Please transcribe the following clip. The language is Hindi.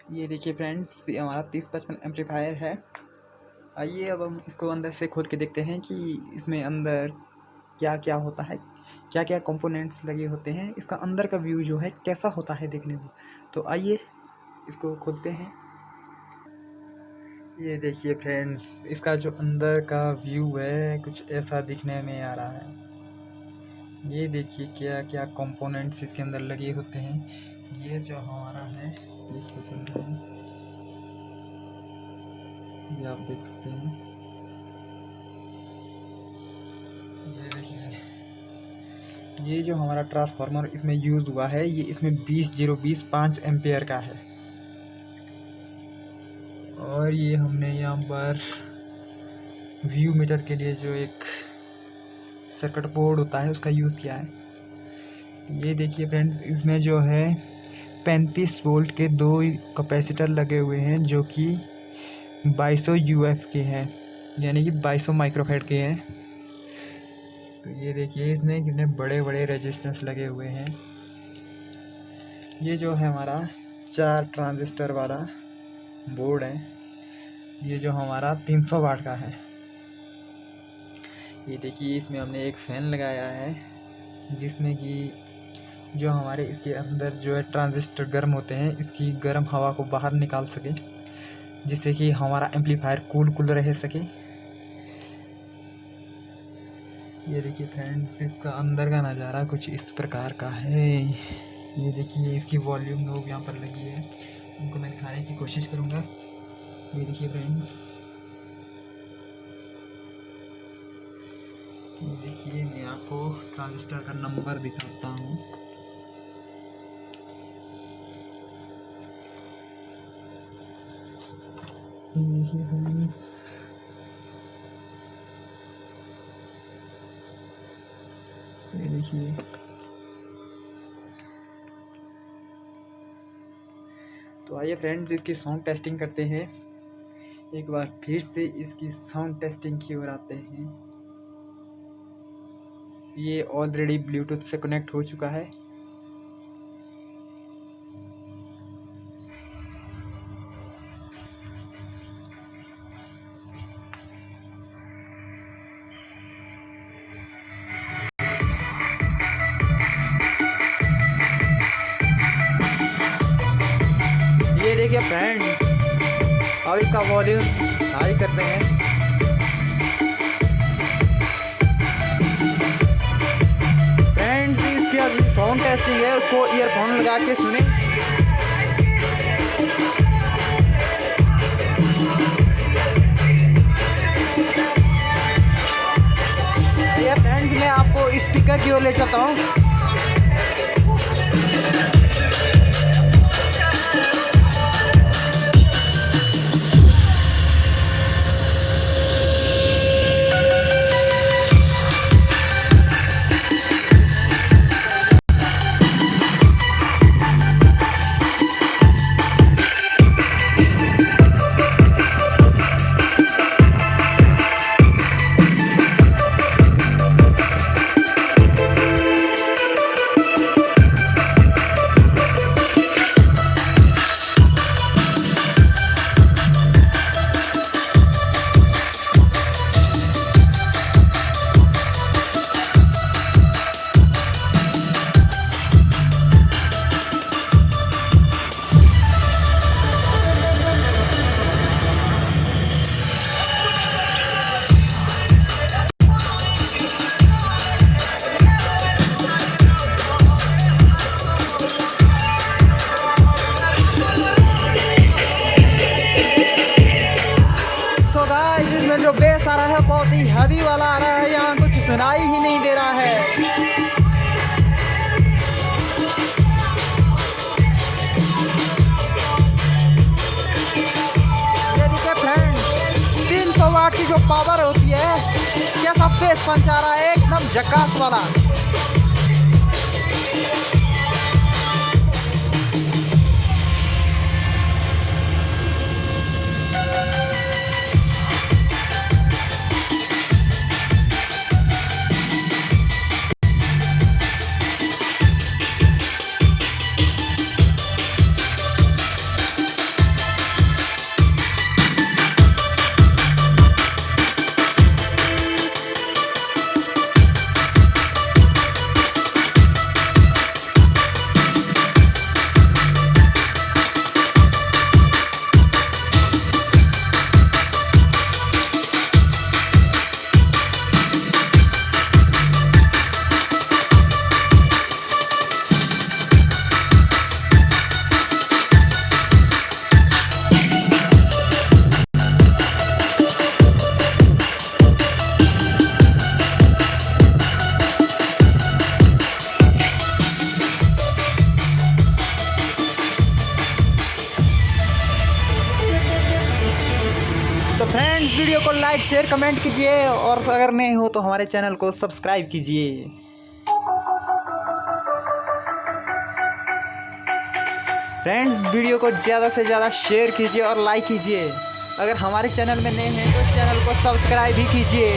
ये देखिए फ्रेंड्स, ये हमारा 3055 एम्पलीफायर है। आइए अब हम इसको अंदर से खोल के देखते हैं कि इसमें अंदर क्या क्या होता है, क्या क्या कंपोनेंट्स लगे होते हैं, इसका अंदर का व्यू जो है कैसा होता है देखने में। तो आइए इसको खोलते हैं। ये देखिए फ्रेंड्स, इसका जो अंदर का व्यू है कुछ ऐसा दिखने में आ रहा है। ये देखिए क्या क्या कंपोनेंट्स इसके अंदर लगे होते हैं। ये जो हमारा है 3055 है, ये आप देख सकते हैं। ये देखिए, ये जो हमारा ट्रांसफार्मर इसमें यूज़ हुआ है, ये इसमें 20 5 एम्पेयर का है। और ये हमने यहाँ पर व्यू मीटर के लिए जो एक सर्किट बोर्ड होता है उसका यूज़ किया है। ये देखिए फ्रेंड्स, इसमें जो है 35 वोल्ट के 2 कैपेसिटर लगे हुए हैं जो कि 2200 यूएफ के हैं, यानी कि 2200 माइक्रोफैराड के हैं। तो ये देखिए इसमें कितने बड़े बड़े रेजिस्टेंस लगे हुए हैं। ये जो है हमारा 4 ट्रांजिस्टर वाला बोर्ड है, ये जो हमारा 300 वाट का है। ये देखिए इसमें हमने एक फ़ैन लगाया है जिसमें कि जो हमारे इसके अंदर जो है ट्रांजिस्टर गर्म होते हैं, इसकी गर्म हवा को बाहर निकाल सके, जिससे कि हमारा एम्पलीफायर कूल रह सके। ये देखिए फ्रेंड्स, इसका अंदर का नज़ारा कुछ इस प्रकार का है। ये देखिए इसकी वॉल्यूम नोब यहाँ पर लगी है, उनको मैं दिखाने की कोशिश करूँगा। ये देखिए फ्रेंड्स, ये देखिए मैं आपको ट्रांजिस्टर का नंबर दिखाता हूँ। ये देखिए फ्रेंड्स, ये देखिए तो आइए फ्रेंड्स इसकी साउंड टेस्टिंग करते हैं। एक बार फिर से इसकी साउंड टेस्टिंग की ओर आते हैं। ये ऑलरेडी ब्लूटूथ से कनेक्ट हो चुका है। ये देखिए फ्रेंड्स, अब इसका वॉल्यूम हाई करते हैं। फ्रेंड्स इसकी अभी साउंड टेस्टिंग है, उसको ईयरफोन लगा के सुने। ये फ्रेंड्स मैं आपको स्पीकर की ओर ले चलता हूँ। जो बेस आ रहा है बहुत ही हैवी वाला आ रहा है, यहाँ कुछ सुनाई ही नहीं दे रहा है। ये देखिए फ्रेंड, 300 वाट की जो पावर होती है, कैसा बेस पंच आ रहा है, एकदम झकास वाला। फ्रेंड्स वीडियो को लाइक शेयर कमेंट कीजिए और अगर नहीं हो तो हमारे चैनल को सब्सक्राइब कीजिए। फ्रेंड्स वीडियो को ज़्यादा से ज़्यादा शेयर कीजिए और लाइक कीजिए। अगर हमारे चैनल में नए हैं तो चैनल को सब्सक्राइब भी कीजिए।